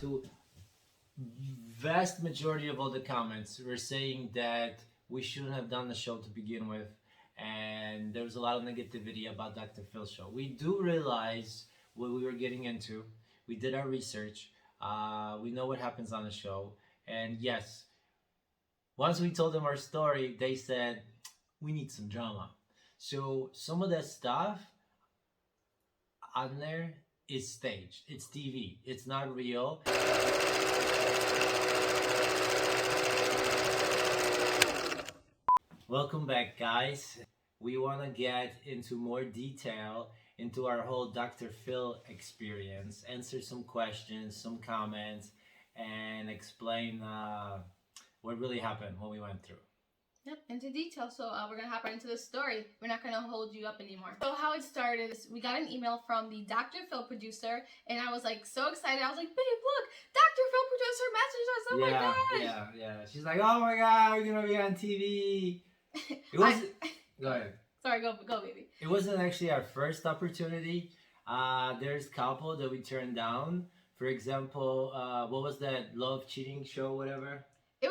To vast majority of all the comments were saying that we shouldn't have done the show to begin with, and there was a lot of negativity about Dr. Phil's show. We do realize what we were getting into. We did our research. We know what happens on the show, and yes, once we told them our story, they said we need some drama. So some of that stuff on there is staged. It's TV. It's not real. Welcome back, guys. We want to get into more detail into our whole Dr. Phil experience, answer some questions, some comments, and explain what really happened, what we went through. Yep, into detail. So we're going to hop right into the story. We're not going to hold you up anymore. So how it started is we got an email from the Dr. Phil producer, and I was like so excited. I was like, babe, look, Dr. Phil producer messaged us. Oh my gosh. Yeah. She's like, oh my God, we're going to be on TV. It was... Go ahead. Sorry, go baby. It wasn't actually our first opportunity. There's a couple that we turned down. For example, what was that love cheating show, whatever? It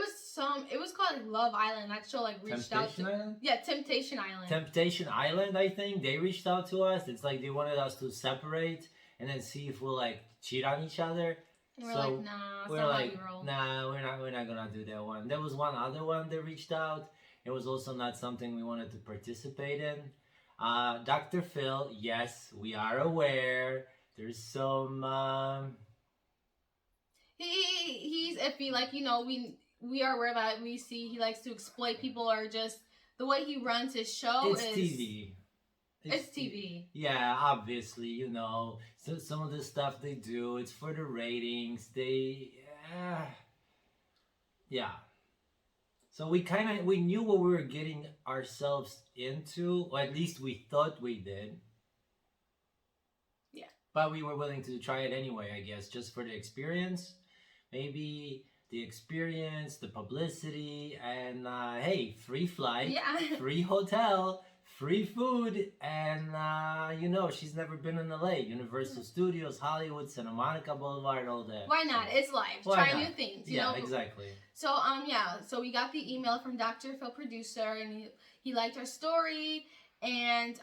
was called like Love Island. That show like reached Temptation out to Island? Yeah, Temptation Island. Temptation Island, I think. They reached out to us. It's like they wanted us to separate and then see if we'll like cheat on each other. And we're like, nah, it's not how you roll. Nah, we're not gonna do that one. There was one other one that reached out. It was also not something we wanted to participate in. Dr. Phil, yes, we are aware. There's some he's iffy, like, you know, we are aware that we see he likes to exploit people, or just the way he runs his show. It's TV. It's TV. Yeah, obviously, you know, so some of the stuff they do, it's for the ratings. Yeah. So we knew what we were getting ourselves into, or at least we thought we did. Yeah. But we were willing to try it anyway, I guess, just for the experience. Maybe the experience, the publicity, and hey, free flight, yeah. free hotel, free food, and you know, she's never been in LA. Universal Studios, Hollywood, Santa Monica Boulevard, all that. Why not? It's life. Try new things. You know? Exactly. So so we got the email from Dr. Phil producer, and he liked our story and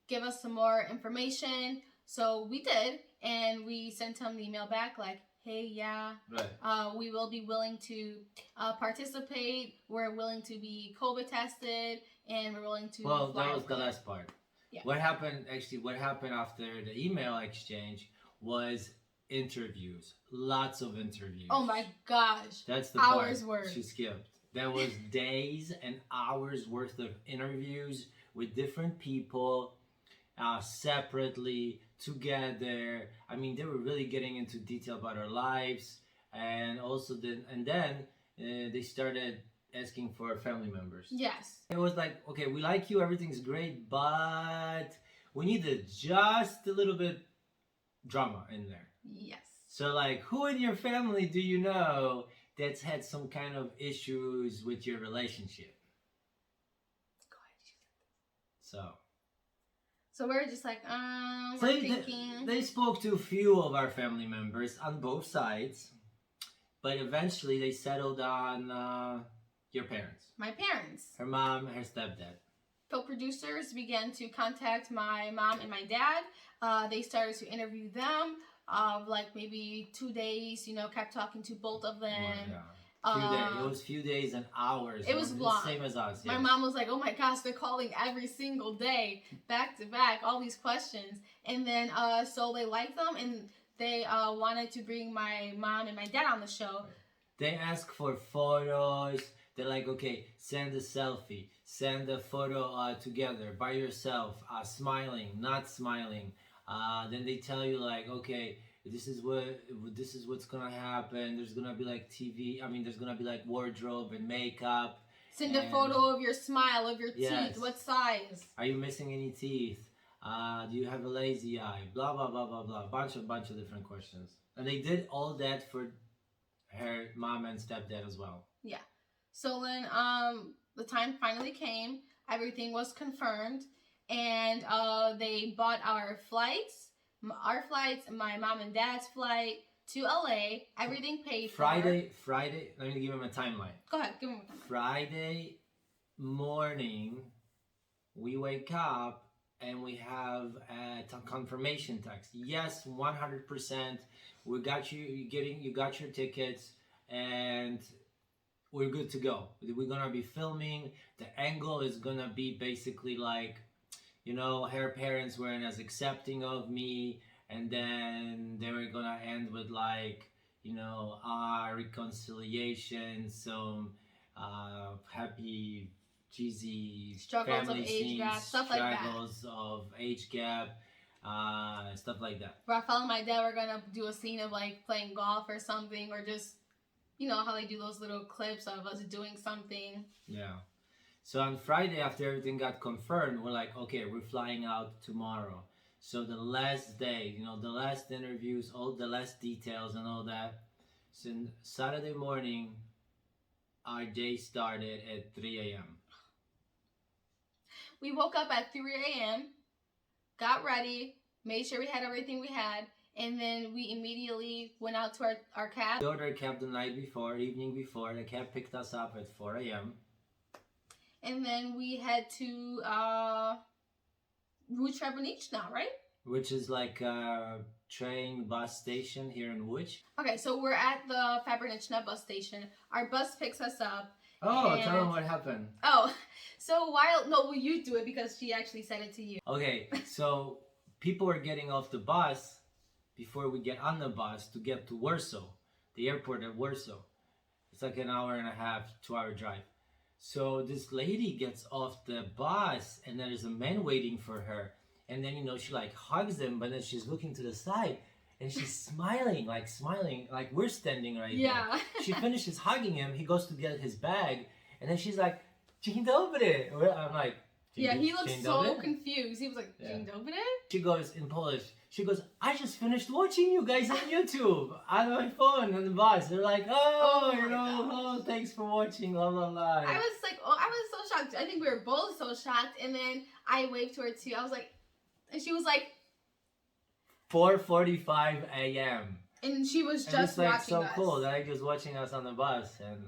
give us some more information. So we did, and we sent him the email back like, hey, yeah, right. We will be willing to participate. We're willing to be COVID tested, and we're willing to. Well, that was the last part. Yeah. What happened after the email exchange was interviews. Lots of interviews. Oh my gosh. That's the hours part worth. she skipped. There was days and hours worth of interviews with different people, separately, together. I mean, they were really getting into detail about our lives, and also then they started asking for family members. Yes. It was like, okay, we like you, everything's great, but we needed just a little bit drama in there. Yes. So like, who in your family do you know that's had some kind of issues with your relationship? Go ahead. So we're just like, so thinking. They spoke to a few of our family members on both sides, but eventually they settled on your parents. My parents. Her mom, her stepdad. So producers began to contact my mom and my dad. They started to interview them. Like maybe 2 days, you know, kept talking to both of them. Yeah. It was few days and hours. It was long. Same as us. Yes. My mom was like, oh my gosh, they're calling every single day, back to back, all these questions. And then, so they liked them, and they wanted to bring my mom and my dad on the show. They asked for photos. They're like, okay, send a selfie. Send a photo together, by yourself, smiling, not smiling. Then they tell you like, okay, this is what's gonna happen. There's gonna be like there's gonna be like wardrobe and makeup. Send a photo of your smile, of your yes. teeth. What size? Are you missing any teeth? Do you have a lazy eye? Blah blah blah blah blah. Bunch of different questions. And they did all that for her mom and stepdad as well. Yeah. So then the time finally came. Everything was confirmed, and they bought our flights, my mom and dad's flight, to LA. Everything paid Friday, let me give him a timeline. Go ahead, give him a timeline. Friday morning, we wake up and we have a confirmation text. Yes, 100%. We got you. You got your tickets, and we're good to go. We're gonna be filming. The angle is gonna be basically like, her parents weren't as accepting of me, and then they were gonna end with like, our reconciliation, some happy, cheesy struggles family of age scenes, gap, stuff like that. Struggles of age gap, stuff like that. Raphael and my dad were gonna do a scene of like playing golf or something, or just, how they do those little clips of us doing something. Yeah. So on Friday, after everything got confirmed, we're like, okay, we're flying out tomorrow. So the last day, the last interviews, all the last details and all that. So Saturday morning, our day started at 3 a.m. We woke up at 3 a.m., got ready, made sure we had everything we had, and then we immediately went out to our cab. We ordered a cab the evening before. The cab picked us up at 4 a.m. And then we head to Rue Trebonichna, right? Which is like a train bus station here in Łódź. Okay, so we're at the Fabronichna bus station. Our bus picks us up. Oh, tell them what happened. Oh, so you do it because she actually said it to you. Okay, so people were getting off the bus before we get on the bus to get to Warsaw, the airport at Warsaw. It's like an hour and a half, 2-hour drive. So this lady gets off the bus and there's a man waiting for her. And then, she like hugs him, but then she's looking to the side and she's smiling like we're standing right there. She finishes hugging him. He goes to get his bag and then she's like, Dzień dobry. I'm like, he looked so confused. He was like, Dzień dobry? She goes in Polish. She goes, I just finished watching you guys on YouTube on my phone on the bus. They're like, thanks for watching, blah, blah, blah. I was so shocked. I think we were both so shocked. And then I waved to her too. I was like, and she was like, 4:45 a.m. And she was just watching us. So cool that I was watching us on the bus. And,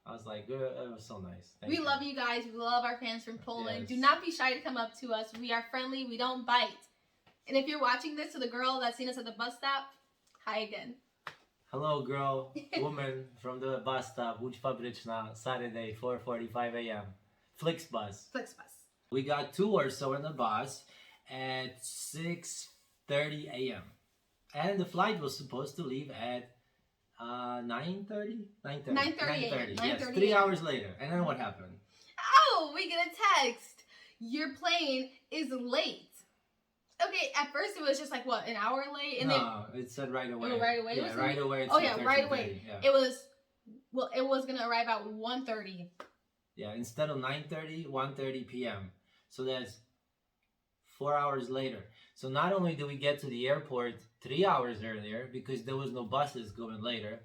I was like, it was so nice. We love you guys. We love our fans from Poland. Yes. Do not be shy to come up to us. We are friendly. We don't bite. And if you're watching this to the girl that's seen us at the bus stop, hi again. Hello, woman from the bus stop, Łódź Fabryczna, Saturday, 4:45 a.m. Flixbus. We got to Warsaw in the bus at 6:30 a.m. And the flight was supposed to leave at 9:30? 9:30. Yes, 3 hours later. And then what happened? Oh, we get a text. Your plane is late. Okay, at first it was just like, what, an hour late? And it said right away. Oh, right away? Yeah, right away. Right away. Yeah. It was going to arrive at 1:30. Yeah, instead of 9:30, 1:30 p.m. So that's 4 hours later. So not only did we get to the airport 3 hours earlier, because there was no buses going later,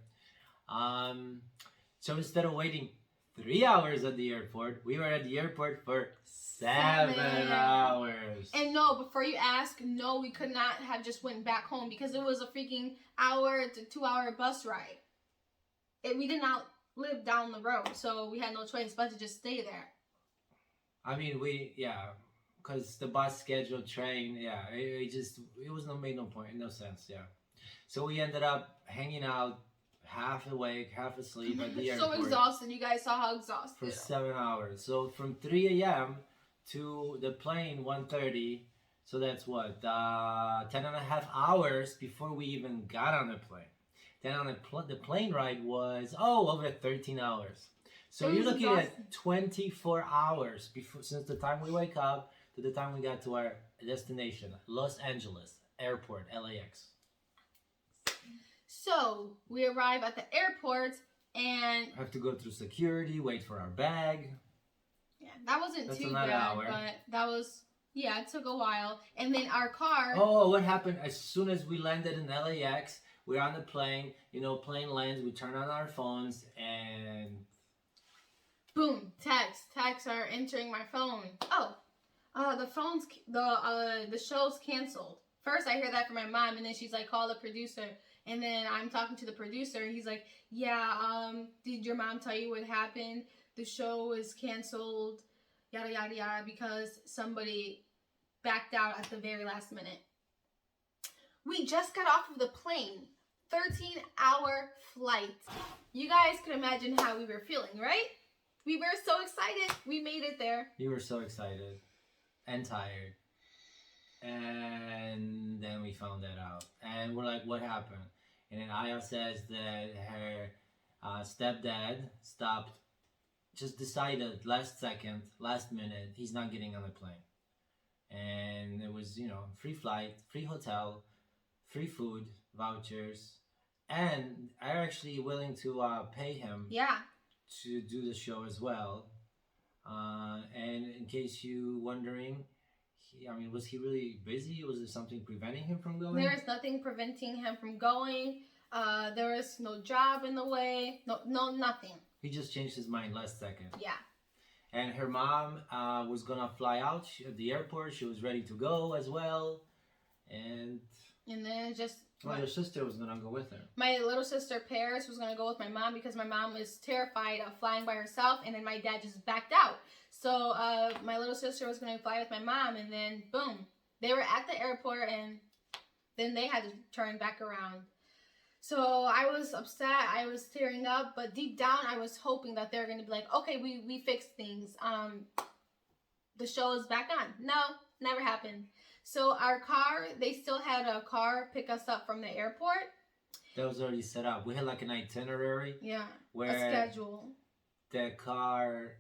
so instead of waiting 3 hours at the airport, we were at the airport for 7 hours. And before you ask, we could not have just went back home because it was a freaking hour to 2-hour bus ride. We did not live down the road, so we had no choice but to just stay there. I mean, because the bus schedule, train, it was made no point, no sense, yeah. So we ended up hanging out, half awake, half asleep at the airport. So exhausted. You guys saw how exhausted. For 7 hours. So from 3 a.m. to the plane 1:30. So that's what 10 and a half hours before we even got on the plane. Then on the plane ride was over 13 hours. So you're looking at 24 hours since the time we wake up to the time we got to our destination, Los Angeles Airport, LAX. So we arrive at the airport and have to go through security, wait for our bag. Yeah, that wasn't That's too another bad, hour. but that was, it took a while. And then our car. Oh, what happened as soon as we landed in LAX? We're on the plane, plane lands, we turn on our phones and boom, texts are entering my phone. The show's canceled. First I hear that from my mom, and then she's like, call the producer. And then I'm talking to the producer, and he's like, "Yeah, did your mom tell you what happened? The show was canceled, yada yada yada, because somebody backed out at the very last minute." We just got off of the plane, 13-hour flight. You guys can imagine how we were feeling, right? We were so excited. We made it there. You were so excited and tired. And then we found that out. And we're like, what happened? And then Iyah says that her stepdad just decided last second, last minute, he's not getting on the plane. And it was, free flight, free hotel, free food, vouchers. And I'm actually willing to pay him to do the show as well. And in case you wondering, was he really busy? Was there something preventing him from going? There is nothing preventing him from going. There is no job in the way. No, nothing. He just changed his mind last second. Yeah. And her mom was gonna fly out at the airport. She was ready to go as well. And then just... your sister was gonna go with her. My little sister Paris was gonna go with my mom because my mom was terrified of flying by herself, and then my dad just backed out. So my little sister was gonna fly with my mom, and then boom, they were at the airport, and then they had to turn back around. So I was upset, I was tearing up, but deep down I was hoping that they're gonna be like, okay, we fixed things. The show is back on. No, never happened. So our car, they still had a car pick us up from the airport. That was already set up. We had like an itinerary. Yeah, where a schedule. The car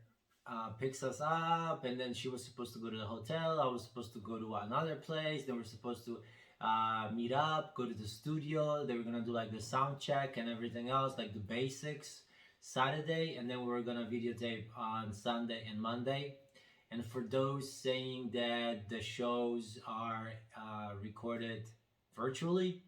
picks us up, and then she was supposed to go to the hotel. I was supposed to go to another place. Then we're supposed to meet up, go to the studio. They were gonna do like the sound check and everything else, like the basics, Saturday, and then we were gonna videotape on Sunday and Monday. And for those saying that the shows are recorded virtually,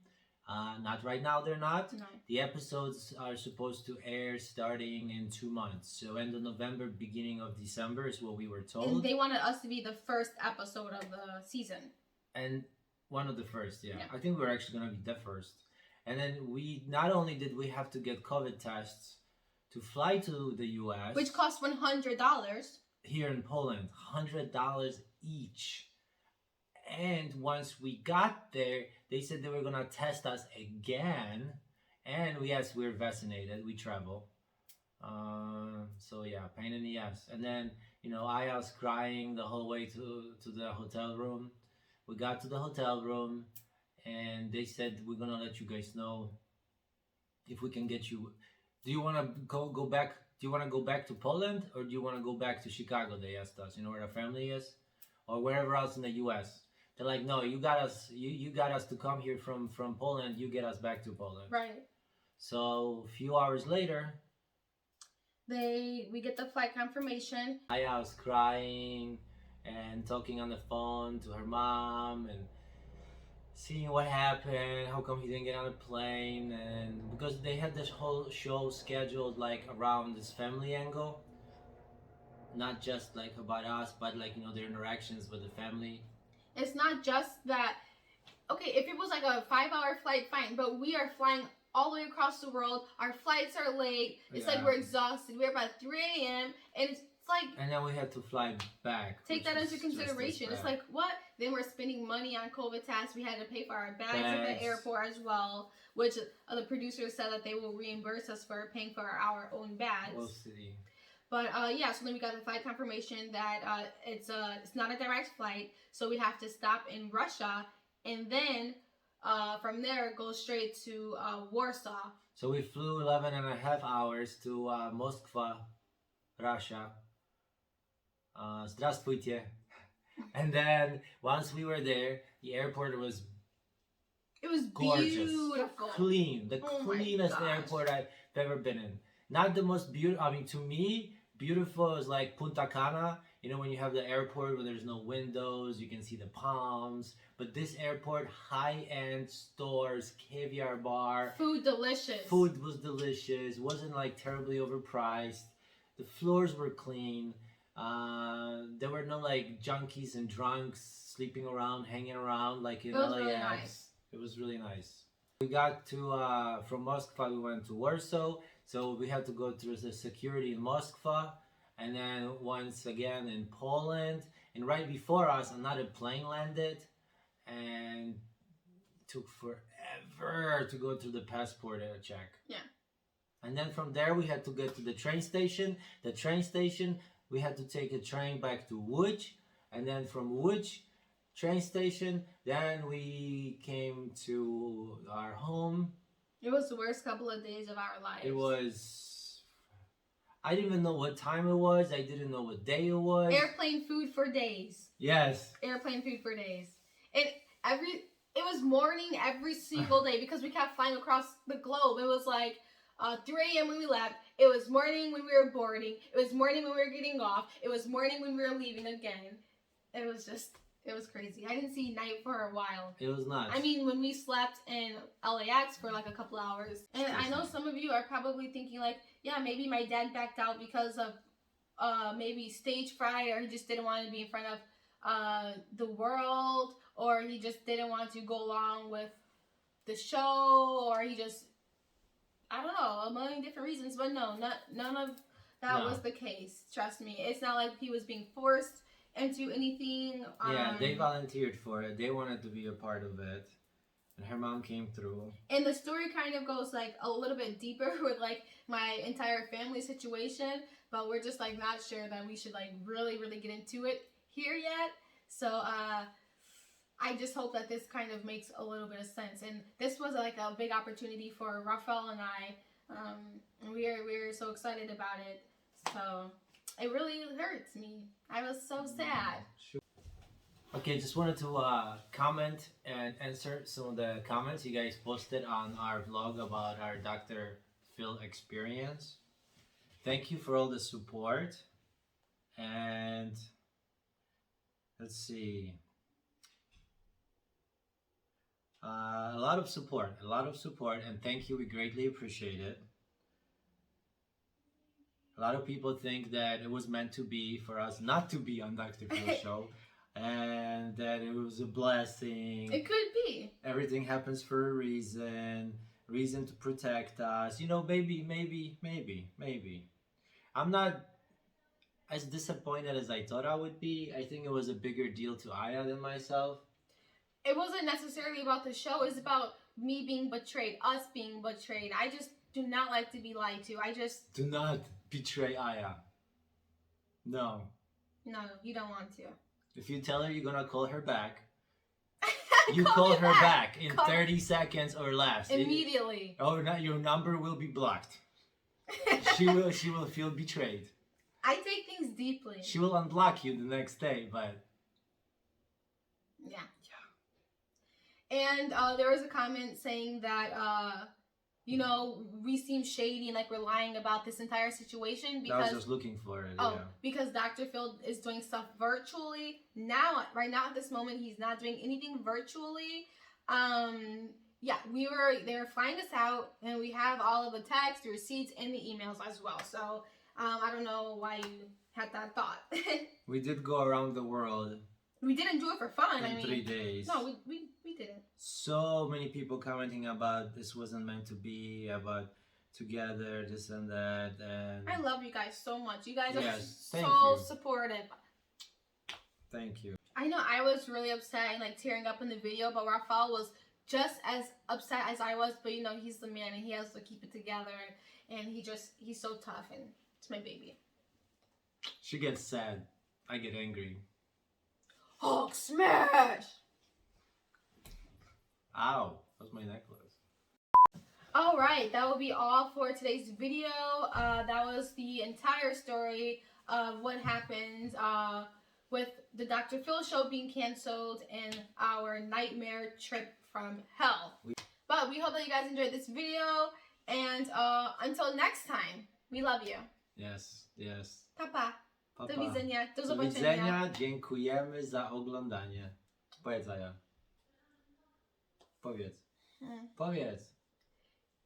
not right now, they're not. No. The episodes are supposed to air starting in 2 months. So end of November, beginning of December is what we were told. And they wanted us to be the first episode of the season. And one of the first, yeah. Yeah. I think we're actually going to be the first. And then not only did we have to get COVID tests to fly to the U.S. which cost $100. Here in Poland, $100 each. And once we got there, they said they were gonna test us again. And yes, we're vaccinated, we travel. So yeah, pain in the ass. And then, I was crying the whole way to the hotel room. We got to the hotel room, and they said, we're gonna let you guys know if we can get you. Do you wanna go back? Do you want to go back to Poland, or do you want to go back to Chicago? They asked us, where our family is, or wherever else in the U.S. They're like, no, you got us. You got us to come here from Poland. You get us back to Poland. Right. So a few hours later, we get the flight confirmation. I was crying and talking on the phone to her mom and seeing what happened, how come he didn't get on a plane, and because they had this whole show scheduled like around this family angle, not just like about us, but like their interactions with the family. It's not just that. Okay, if it was like a 5-hour flight, fine, but we are flying all the way across the world. Our flights are late. It's like we're exhausted. We're about 3 a.m. and it's like, and then we had to fly back. Take that into consideration. It's like, what? Then we're spending money on COVID tests. We had to pay for our bags at the airport as well, which the producers said that they will reimburse us for paying for our own bags. We'll see. But so then we got the flight confirmation that it's not a direct flight, so we have to stop in Russia, and then from there go straight to Warsaw. So we flew 11 and a half hours to Moscow, Russia. Здравствуйте. And then once we were there, the airport was gorgeous, beautiful, clean, the cleanest airport I've ever been in. Not the most beautiful. I mean, to me, beautiful is like Punta Cana. When you have the airport where there's no windows, you can see the palms. But this airport, high-end stores, caviar bar. Food delicious. Food was delicious. Wasn't like terribly overpriced. The floors were clean. There were no like junkies and drunks sleeping around, hanging around like in LAX. Really nice. It was really nice. We got to, from Moskva, we went to Warsaw. So we had to go through the security in Moskva. And then once again in Poland. And right before us, another plane landed. And it took forever to go through the passport check. Yeah. And then from there, we had to get to the train station. The train station, we had to take a train back to Łódź. And then from Łódź train station, then we came to our home. It was the worst couple of days of our lives. It was, I didn't even know what time it was. I didn't know what day it was. Airplane food for days. Yes. Airplane food for days. It was morning every single day because we kept flying across the globe. It was like 3 a.m. when we left. It was morning when we were boarding. It was morning when we were getting off. It was morning when we were leaving again. It was crazy. I didn't see night for a while. It was nuts. I mean, when we slept in LAX for like a couple hours. And I know some of you are probably thinking like, yeah, maybe my dad backed out because of maybe stage fright, or he just didn't want to be in front of the world, or he just didn't want to go along with the show, or he just, I don't know, a million different reasons. But no, none of that was the case. Trust me. It's not like he was being forced into anything. Yeah, they volunteered for it. They wanted to be a part of it. And her mom came through. And the story kind of goes like a little bit deeper with like my entire family situation, but we're just like not sure that we should like really get into it here yet. So I just hope that this kind of makes a little bit of sense. And this was like a big opportunity for Raphael and I. And we're so excited about it. So it really hurts me. I was so sad. Okay, just wanted to comment and answer some of the comments you guys posted on our vlog about our Dr.Phil experience. Thank you for all the support. And let's see. A lot of support, and thank you. We greatly appreciate it. A lot of people think that it was meant to be for us not to be on Dr. Phil's show, and that it was a blessing. It could be. Everything happens for a reason to protect us. You know, maybe. I'm not as disappointed as I thought I would be. I think it was a bigger deal to Iyah than myself. It wasn't necessarily about the show. It's about me being betrayed, us being betrayed. I just do not like to be lied to. I just... Do not betray Iyah. No. No, you don't want to. If you tell her you're gonna call her back, you call her back in 30 seconds or less. Immediately. Or not, your number will be blocked. She will feel betrayed. I take things deeply. She will unblock you the next day, but... Yeah. And there was a comment saying that, you know, we seem shady and like we're lying about this entire situation because... I was just looking for it, yeah. Because Dr. Phil is doing stuff virtually. Right now at this moment, he's not doing anything virtually. Yeah, they were flying us out, and we have all of the texts, the receipts, and the emails as well. So, I don't know why you had that thought. We did go around the world. We didn't do it for fun. In 3 days. No, we didn't. So many people commenting about this wasn't meant to be, about together, this and that, and... I love you guys so much. You guys are so supportive. Thank you. I know I was really upset and like tearing up in the video, but Raphael was just as upset as I was, but you know, he's the man and he has to keep it together, and he's so tough, and it's my baby. She gets sad. I get angry. Hulk smash! Ow, that's my necklace. Alright, that will be all for today's video. That was the entire story of what happened with the Dr. Phil show being canceled and our nightmare trip from hell. But we hope that you guys enjoyed this video, and until next time, we love you. Yes. Pa. Do widzenia. Do Do zobaczenia. widzenia. Dziękujemy za oglądanie. Powiedz, Iyah. Powiedz.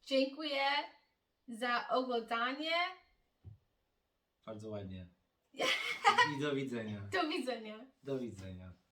Dziękuję za oglądanie. Bardzo ładnie. I do widzenia. Do widzenia. Do widzenia.